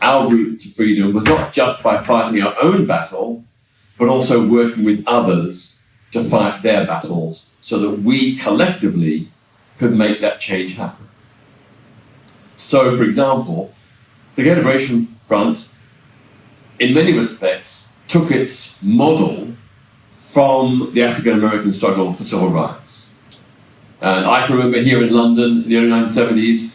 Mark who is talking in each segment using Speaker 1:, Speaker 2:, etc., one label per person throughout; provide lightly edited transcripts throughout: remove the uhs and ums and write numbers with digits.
Speaker 1: our route to freedom was not just by fighting our own battle, but also working with others to fight their battles so that we collectively could make that change happen. So, for example, the Gay Liberation Front, in many respects, took its model from the African American struggle for civil rights. And I can remember here in London in the early 1970s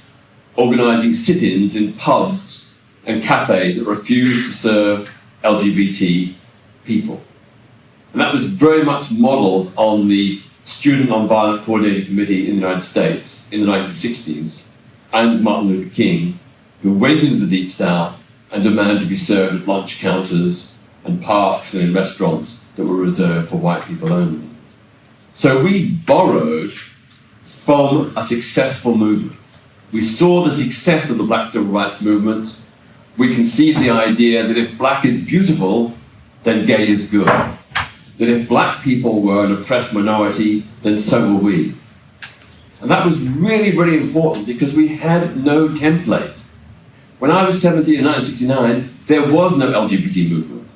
Speaker 1: organising sit-ins in pubs and cafes that refused to serve LGBT people. And that was very much modelled on the Student Nonviolent Coordinating Committee in the United States in the 1960s and Martin Luther King, who went into the Deep South and demanded to be served at lunch counters and parks and in restaurants that were reserved for white people only. So we borrowed from a successful movement. We saw the success of the Black Civil Rights Movement. We conceived the idea that if black is beautiful, then gay is good. That if black people were an oppressed minority, then so were we. And that was really, really important because we had no template. When I was 17 in 1969, there was no LGBT movement.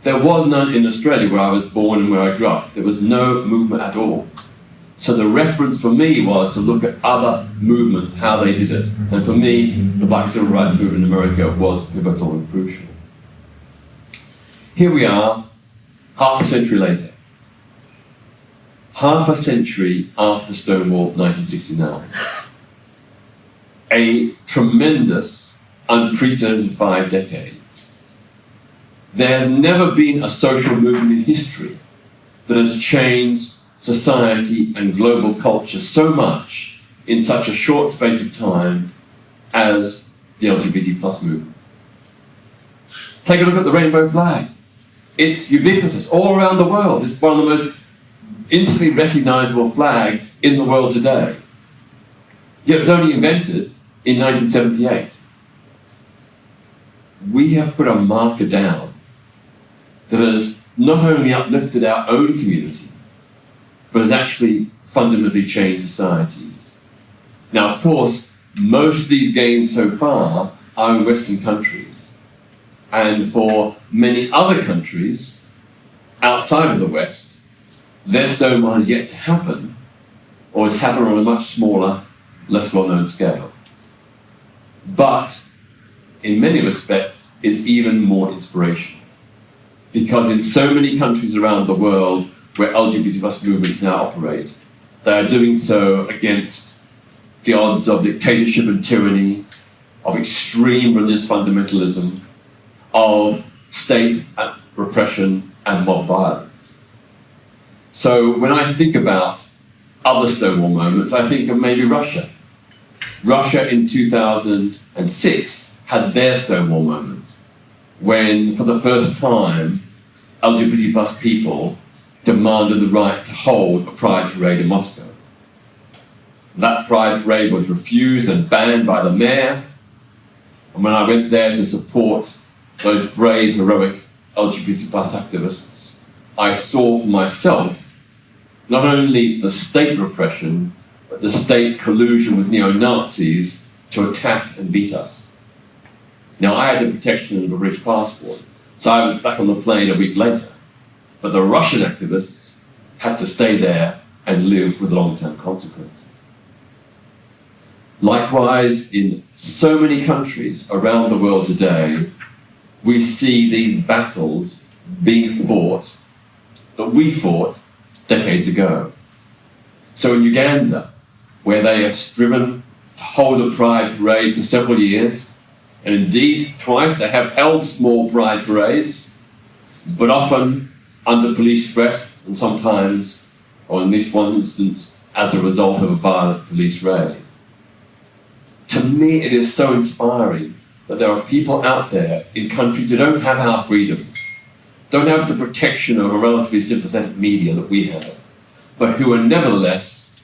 Speaker 1: There was none in Australia where I was born and where I grew up. There was no movement at all. So the reference for me was to look at other movements, how they did it. And for me, the Black Civil Rights Movement in America was pivotal and crucial. Here we are, half a century later. Half a century after Stonewall 1969. A tremendous, unprecedented 5 decades. There has never been a social movement in history that has changed society and global culture so much in such a short space of time as the LGBT plus movement. Take a look at the rainbow flag. It's ubiquitous all around the world. It's one of the most instantly recognizable flags in the world today. Yet it was only invented in 1978. We have put a marker down that has not only uplifted our own community, but has actually fundamentally changed societies. Now, of course, most of these gains so far are in Western countries. And for many other countries outside of the West, their Stonewall has yet to happen, or has happened on a much smaller, less well-known scale. But, in many respects, is even more inspirational. Because in so many countries around the world where LGBT plus movements now operate, they are doing so against the odds of dictatorship and tyranny, of extreme religious fundamentalism, of state repression and mob violence. So when I think about other Stonewall moments, I think of maybe Russia. Russia in 2006 had their Stonewall moment, when for the first time LGBT plus people demanded the right to hold a pride parade in Moscow. That pride parade was refused and banned by the mayor, and when I went there to support those brave, heroic LGBT plus activists, I saw for myself not only the state repression, but the state collusion with neo-Nazis to attack and beat us. Now, I had the protection of a British passport, so I was back on the plane a week later. But the Russian activists had to stay there and live with long-term consequences. Likewise, in so many countries around the world today, we see these battles being fought that we fought decades ago. So in Uganda, where they have striven to hold a pride parade for several years, and indeed twice they have held small pride parades, but often under police threat, and sometimes, or in least one instance, as a result of a violent police raid. To me, it is so inspiring that there are people out there in countries who don't have our freedoms, don't have the protection of a relatively sympathetic media that we have, but who are nevertheless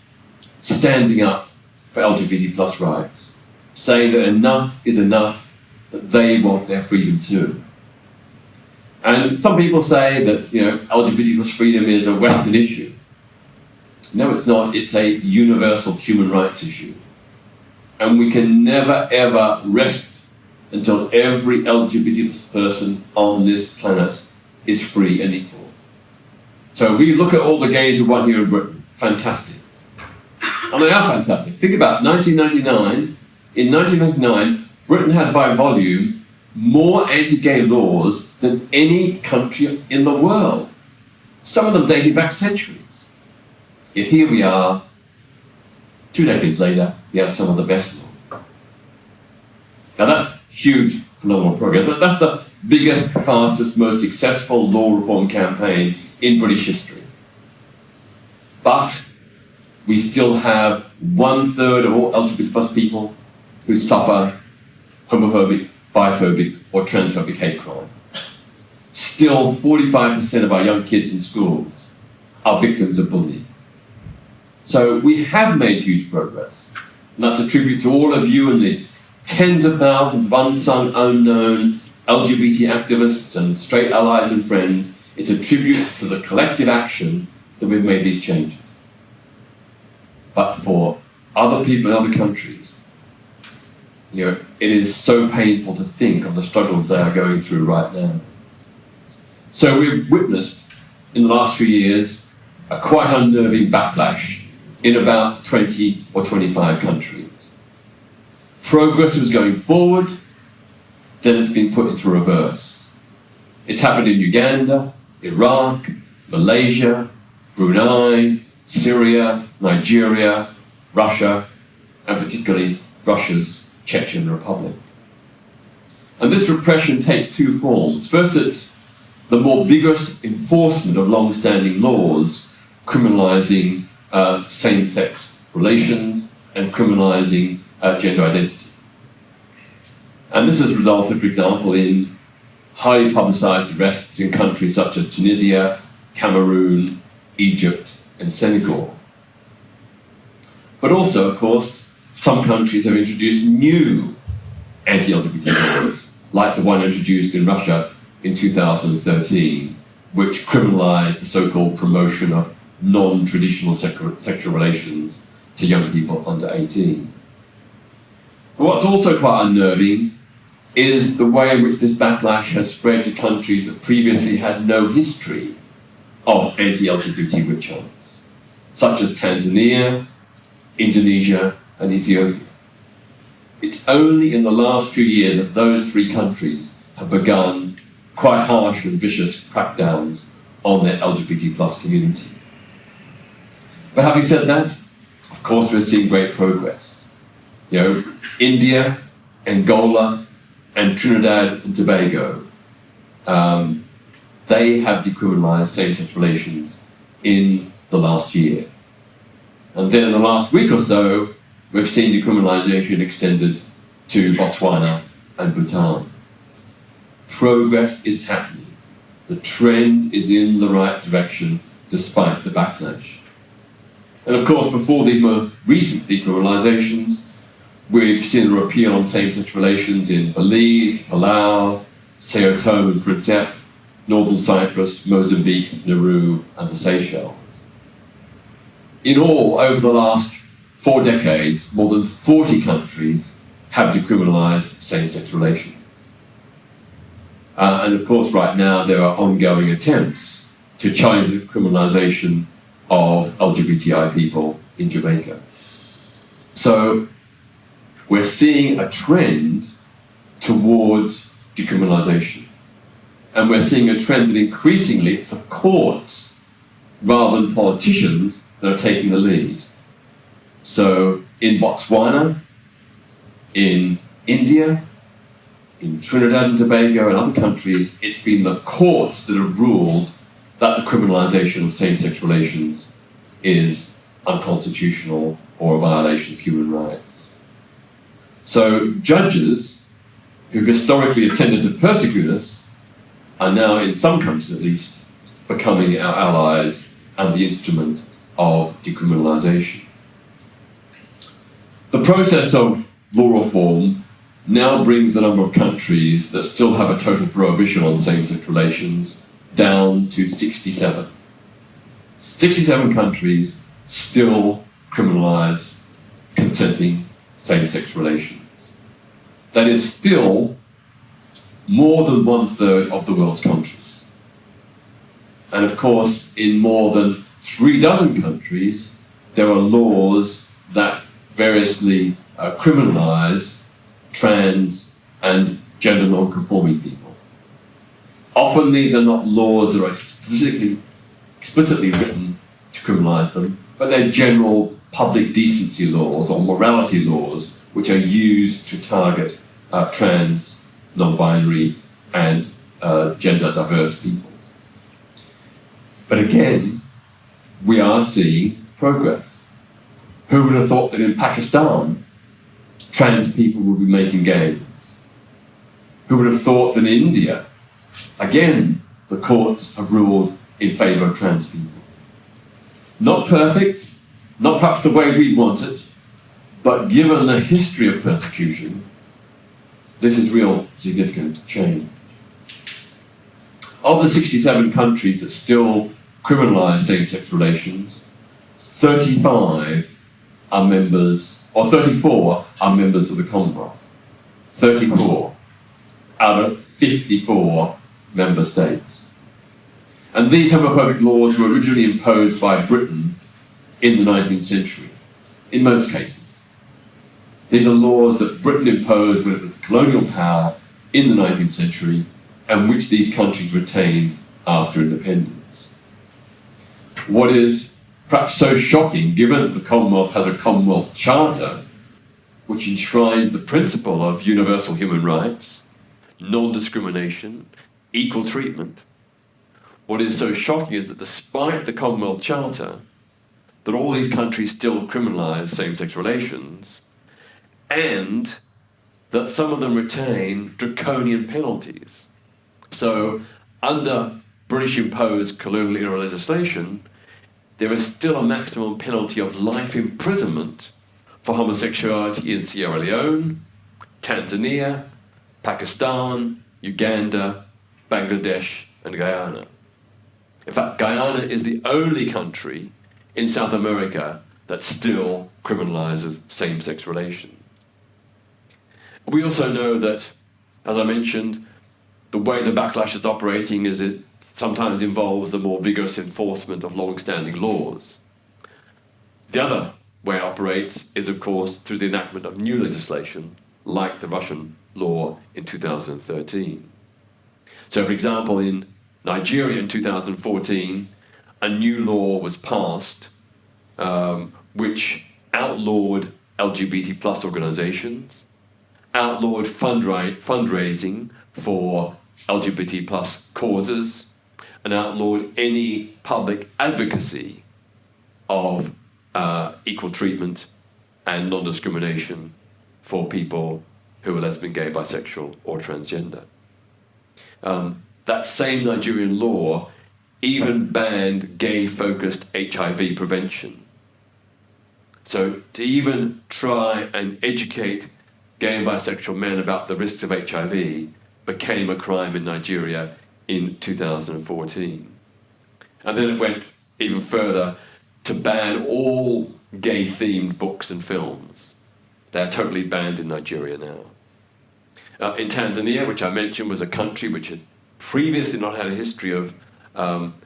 Speaker 1: standing up for LGBT plus rights, saying that enough is enough, that they want their freedom too. And some people say that, LGBT plus freedom is a Western issue. No, it's not. It's a universal human rights issue. And we can never, ever rest until every LGBT person on this planet is free and equal. So we look at all the gays who won here in Britain. Fantastic. And they are fantastic. Think about 1999. In 1999, Britain had by volume more anti-gay laws than any country in the world. Some of them dating back centuries. Yet here we are, 2 decades later, we have some of the best laws. Now that's huge, phenomenal progress. That's the biggest, fastest, most successful law reform campaign in British history. But we still have 1/3 of all LGBT plus people who suffer homophobic, biphobic, or transphobic hate crime. Still, 45% of our young kids in schools are victims of bullying. So we have made huge progress. And that's a tribute to all of you and the tens of thousands of unsung, unknown LGBT activists and straight allies and friends. It's a tribute to the collective action that we've made these changes. But for other people in other countries, it is so painful to think of the struggles they are going through right now. So we've witnessed in the last few years a quite unnerving backlash in about 20 or 25 countries. Progress was going forward, then it's been put into reverse. It's happened in Uganda, Iraq, Malaysia, Brunei, Syria, Nigeria, Russia, and particularly Russia's Chechen Republic. And this repression takes two forms. First, it's the more vigorous enforcement of long-standing laws criminalizing same-sex relations and criminalizing gender identity. And this has resulted, for example, in highly publicized arrests in countries such as Tunisia, Cameroon, Egypt, and Senegal. But also, of course, some countries have introduced new anti-LGBT laws, like the one introduced in Russia in 2013, which criminalized the so-called promotion of non-traditional sexual relations to young people under 18. But what's also quite unnerving is the way in which this backlash has spread to countries that previously had no history of anti-LGBT witch hunts, such as Tanzania, Indonesia, and Ethiopia. It's only in the last few years that those three countries have begun quite harsh and vicious crackdowns on their LGBT plus community. But having said that, of course we're seeing great progress. India, Angola, and Trinidad and Tobago, they have decriminalized same-sex relations in the last year. And then in the last week or so, we've seen decriminalization extended to Botswana and Bhutan. Progress is happening. The trend is in the right direction despite the backlash. And of course, before these more recent decriminalizations, we've seen a repeal on same-sex relations in Belize, Palau, Sao Tome and Principe, Northern Cyprus, Mozambique, Nauru, and the Seychelles. In all, over the last 4 decades, more than 40 countries have decriminalized same-sex relations. And of course, right now, there are ongoing attempts to challenge the criminalization of LGBTI people in Jamaica. So we're seeing a trend towards decriminalization. And we're seeing a trend that increasingly it's the courts rather than politicians that are taking the lead. So in Botswana, in India, in Trinidad and Tobago and other countries, it's been the courts that have ruled that the criminalization of same-sex relations is unconstitutional or a violation of human rights. So judges who historically have tended to persecute us are now, in some countries at least, becoming our allies and the instrument of decriminalization. The process of law reform now brings the number of countries that still have a total prohibition on same-sex relations down to 67. 67 countries still criminalize consenting same-sex relations. That is still more than 1/3 of the world's countries. And of course, in more than 36 countries, there are laws that variously criminalize trans and gender non-conforming people. Often these are not laws that are explicitly written to criminalize them, but they're general public decency laws or morality laws which are used to target trans, non-binary, and gender diverse people. But again, we are seeing progress. Who would have thought that in Pakistan, trans people would be making gains? Who would have thought that in India, again, the courts have ruled in favour of trans people? Not perfect, not perhaps the way we want it, but given the history of persecution, this is real significant change. Of the 67 countries that still criminalise same-sex relations, 35 are members, or 34 are members of the Commonwealth. 34 out of 54 member states. And these homophobic laws were originally imposed by Britain in the 19th century, in most cases. These are laws that Britain imposed when it was the colonial power in the 19th century and which these countries retained after independence. What is perhaps so shocking, given that the Commonwealth has a Commonwealth Charter which enshrines the principle of universal human rights, non-discrimination, equal treatment, what is so shocking is that despite the Commonwealth Charter, that all these countries still criminalise same-sex relations, and that some of them retain draconian penalties. So, under British-imposed colonial era legislation, there is still a maximum penalty of life imprisonment for homosexuality in Sierra Leone, Tanzania, Pakistan, Uganda, Bangladesh, and Guyana. In fact, Guyana is the only country in South America that still criminalizes same-sex relations. We also know that, as I mentioned, the way the backlash is operating is it sometimes involves the more vigorous enforcement of long-standing laws. The other way it operates is, of course, through the enactment of new legislation, like the Russian law in 2013. So, for example, in Nigeria in 2014, a new law was passed which outlawed LGBT plus organizations, outlawed fundraising for LGBT plus causes, and outlawed any public advocacy of equal treatment and non-discrimination for people who are lesbian, gay, bisexual, or transgender. That same Nigerian law even banned gay-focused HIV prevention. So to even try and educate gay and bisexual men about the risks of HIV became a crime in Nigeria in 2014. And then it went even further to ban all gay-themed books and films. They're totally banned in Nigeria now. In Tanzania, which I mentioned was a country which had previously not had a history of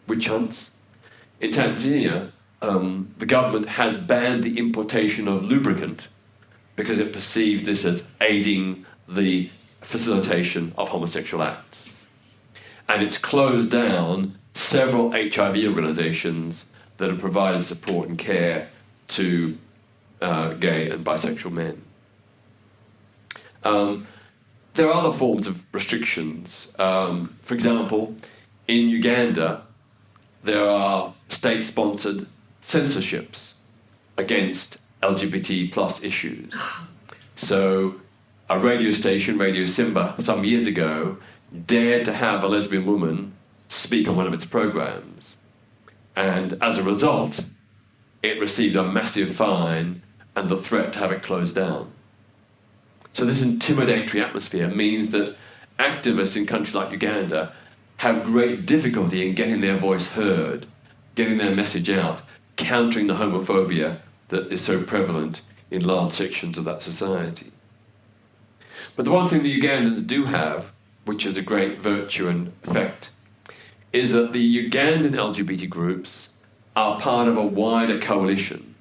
Speaker 1: witch hunts, in Tanzania, the government has banned the importation of lubricant because it perceives this as aiding the facilitation of homosexual acts. And it's closed down several HIV organizations that have provided support and care to gay and bisexual men. There are other forms of restrictions. For example, in Uganda, there are state-sponsored censorships against LGBT plus issues. So a radio station, Radio Simba, some years ago, dared to have a lesbian woman speak on one of its programs. And as a result, it received a massive fine and the threat to have it closed down. So this intimidatory atmosphere means that activists in countries like Uganda have great difficulty in getting their voice heard, getting their message out, countering the homophobia that is so prevalent in large sections of that society. But the one thing the Ugandans do have,
Speaker 2: which is a great virtue and effect, is that the Ugandan LGBT groups are part of a wider coalition,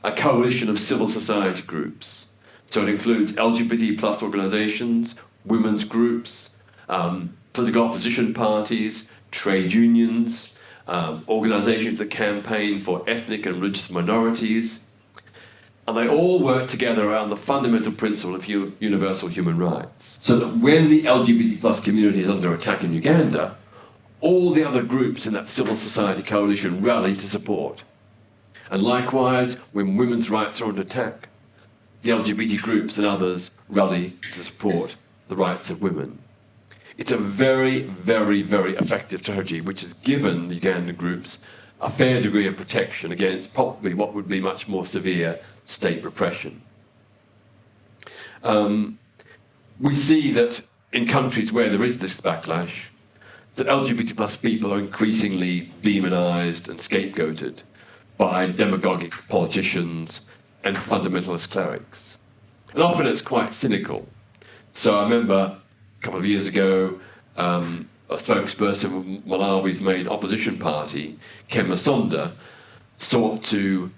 Speaker 2: a coalition of civil society groups. So it includes LGBT plus organisations, women's groups, political opposition parties, trade unions, organisations that campaign for ethnic and religious minorities, and they all work together around the fundamental principle of universal human rights. So that when the LGBT plus community is under attack in Uganda, all the other groups in that civil society coalition rally to support. And likewise, when women's rights are under attack, the LGBT groups and others rally to support the rights of women. It's a very, very, very effective strategy which has given the Ugandan groups a fair degree of protection against probably what would be much more severe state repression. We see that in countries where there is this backlash, that LGBT plus people are increasingly demonised and scapegoated by demagogic politicians and fundamentalist clerics. And often it's quite cynical. So I remember a couple of years ago, a spokesperson of Malawi's main opposition party, Ken Masonda, sought to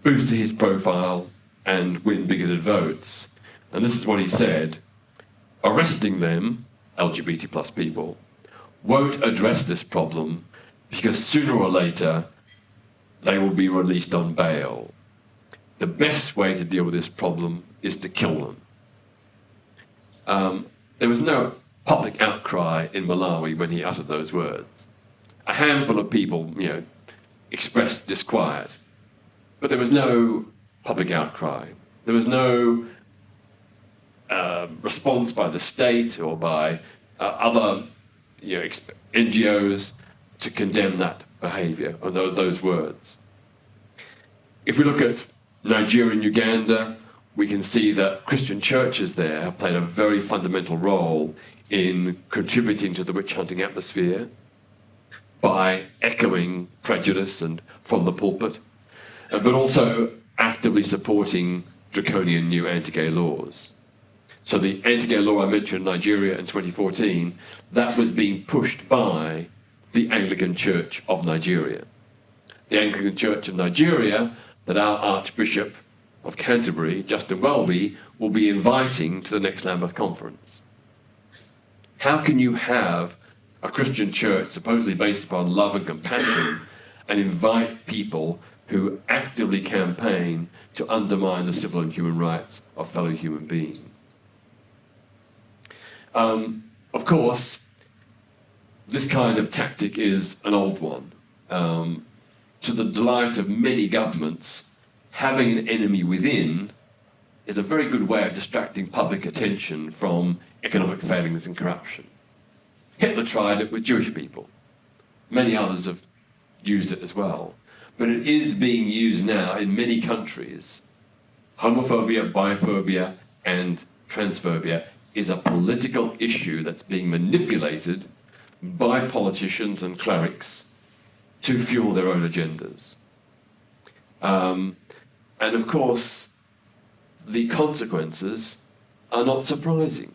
Speaker 2: boost his profile and win bigoted votes. And this is what he said: arresting them, LGBT plus people, won't address this problem because sooner or later they will be released on bail. The best way to deal with this problem is to kill them. There was no public outcry in Malawi when he uttered those words. A handful of people, expressed disquiet, but there was no public outcry. There was no response by the state or by other NGOs to condemn that behaviour or those words. If we look at Nigeria and Uganda, we can see that Christian churches there have played a very fundamental role in contributing to the witch hunting atmosphere by echoing prejudice and from the pulpit, but also actively supporting draconian new anti-gay laws. So the anti-gay law I mentioned in Nigeria in 2014, that was being pushed by the Anglican Church of Nigeria. The Anglican Church of Nigeria that our Archbishop of Canterbury, Justin Welby, will be inviting to the next Lambeth Conference. How can you have a Christian church supposedly based upon love and compassion and invite people who actively campaign to undermine the civil and human rights of fellow human beings? Of course, this kind of tactic is an old one. To the delight of many governments, having an enemy within is a very good way of distracting public attention from economic failings and corruption. Hitler tried it with Jewish people. Many others have used it as well. But it is being used now in many countries. Homophobia, biphobia, and transphobia is a political issue that's being manipulated by politicians and clerics to fuel their own agendas. And of course, the consequences are not surprising.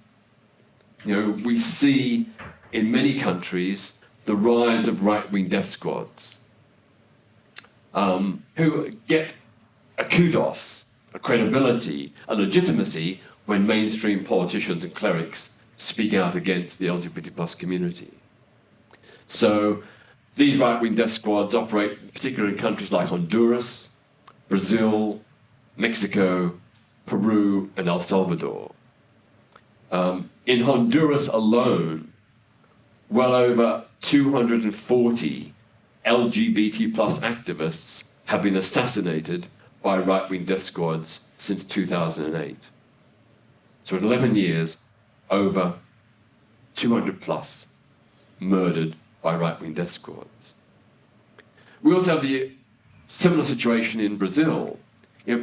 Speaker 2: We see in many countries the rise of right-wing death squads who get a kudos, a credibility, a legitimacy when mainstream politicians and clerics speak out against the LGBT plus community. So these right-wing death squads operate particularly in countries like Honduras, Brazil, Mexico, Peru, and El Salvador. In Honduras alone, well over 240 LGBT plus activists have been assassinated by right-wing death squads since 2008. So in 11 years, over 200 plus murdered by right-wing death squads. We also have the similar situation in Brazil.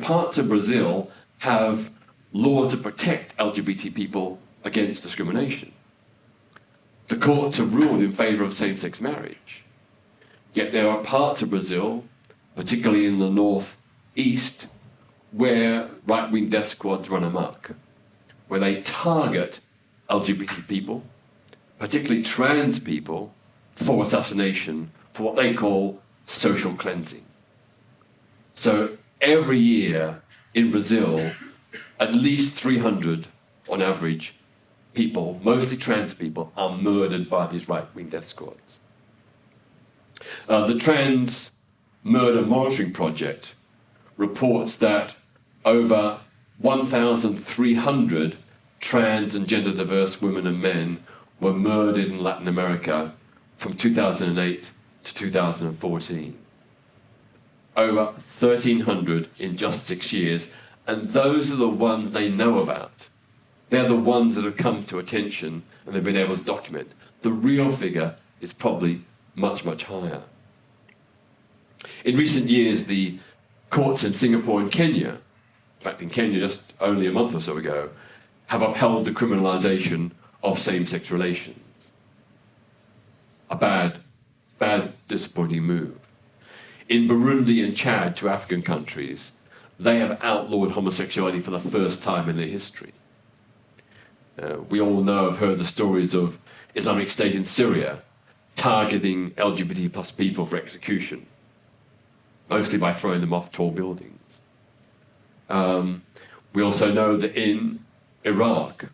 Speaker 2: Parts of Brazil have laws to protect LGBT people against discrimination. The courts have ruled in favour of same-sex marriage. Yet there are parts of Brazil, particularly in the northeast, where right-wing death squads run amok, where they target LGBT people, particularly trans people, for assassination for what they call social cleansing. So every year in Brazil, at least 300 on average people, mostly trans people, are murdered by these right-wing death squads. The Trans Murder Monitoring Project reports that over 1,300 trans and gender diverse women and men were murdered in Latin America from 2008 to 2014. Over 1,300 in just 6 years, and those are the ones they know about. They're the ones that have come to attention and they've been able to document. The real figure is probably much, much higher. In recent years, the courts in Singapore and Kenya, in fact in Kenya just only a month or so ago, have upheld the criminalization of same-sex relations. A bad, disappointing move. In Burundi and Chad, two African countries, they have outlawed homosexuality for the first time in their history. We all have heard the stories of Islamic State in Syria targeting LGBT plus people for execution, mostly by throwing them off tall buildings. We also know that in Iraq,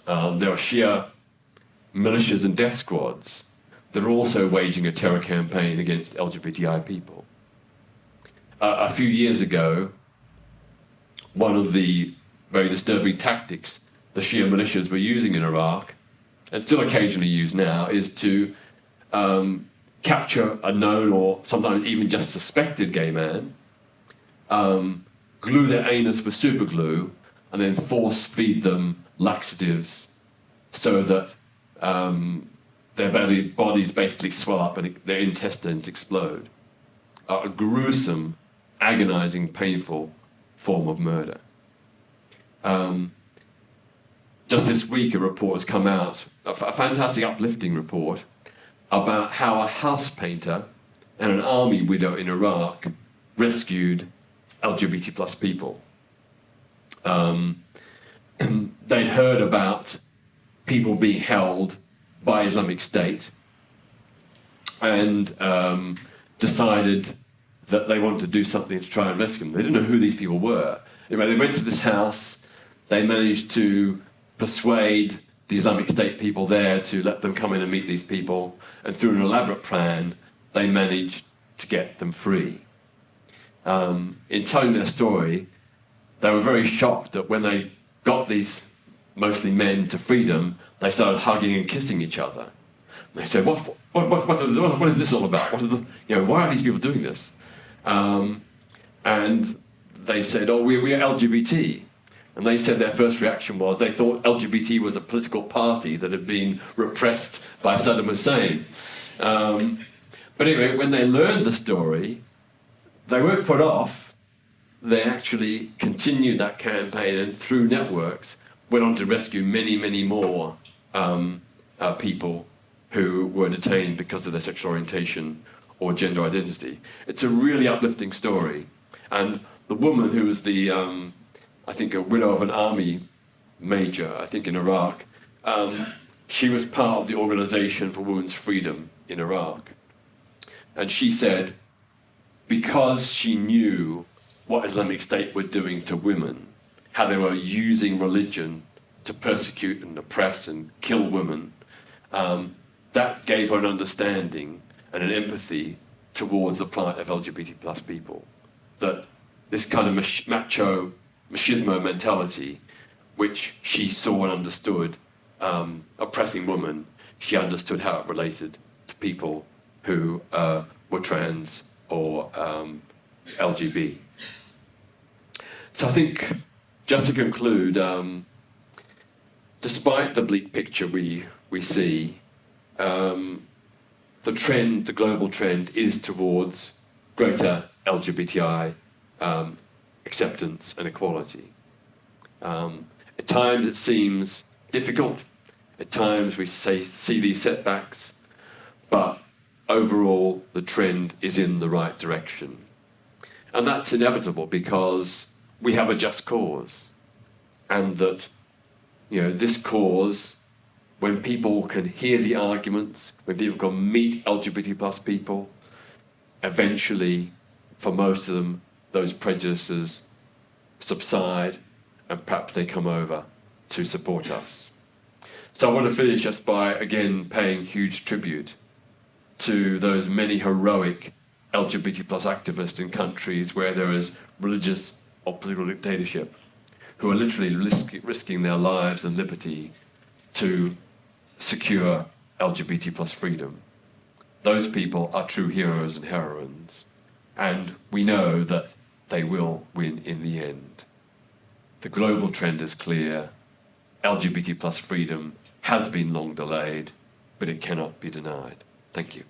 Speaker 2: there are Shia militias and death squads that are also waging a terror campaign against LGBTI people. A few years ago, one of the very disturbing tactics the Shia militias were using in Iraq, and still occasionally use now, is to capture a known or sometimes even just suspected gay man, glue their anus with super glue, and then force feed them laxatives so that their bodies basically swell up and their intestines explode. A gruesome, agonizing, painful form of murder. Just this week, a report has come out, a fantastic, uplifting report, about how a house painter and an army widow in Iraq rescued LGBT plus people. They'd heard about people being held by Islamic State and decided that they wanted to do something to try and rescue them. They didn't know who these people were. Anyway, they went to this house. They managed to persuade the Islamic State people there to let them come in and meet these people, and through an elaborate plan, they managed to get them free. In telling their story, they were very shocked that when they got these mostly men to freedom, they started hugging and kissing each other. They said, what is this all about? Why are these people doing this? And they said, we are LGBT. And they said their first reaction was they thought LGBT was a political party that had been repressed by Saddam Hussein. But anyway, when they learned the story, they weren't put off. They actually continued that campaign and through networks went on to rescue many, many more people who were detained because of their sexual orientation or gender identity. It's a really uplifting story. And the woman who was the, I think, a widow of an army major, I think in Iraq, she was part of the Organization for Women's Freedom in Iraq. And she said, because she knew what Islamic State were doing to women, how they were using religion to persecute and oppress and kill women, that gave her an understanding and an empathy towards the plight of LGBT plus people. That this kind of macho, machismo mentality, which she saw and understood, oppressing women, she understood how it related to people who were trans or LGB. So I think, just to conclude, despite the bleak picture we see, the global trend is towards greater LGBTI acceptance and equality. At times it seems difficult, at times we see these setbacks, but overall the trend is in the right direction. And that's inevitable because we have a just cause, and that this cause, when people can hear the arguments, when people can meet LGBT plus people, eventually, for most of them, those prejudices subside and perhaps they come over to support us. So I want to finish just by, again, paying huge tribute to those many heroic LGBT plus activists in countries where there is religious or political dictatorship, who are literally risking their lives and liberty to secure LGBT plus freedom. Those people are true heroes and heroines, and we know that they will win in the end. The global trend is clear. LGBT plus freedom has been long delayed, but it cannot be denied. Thank you.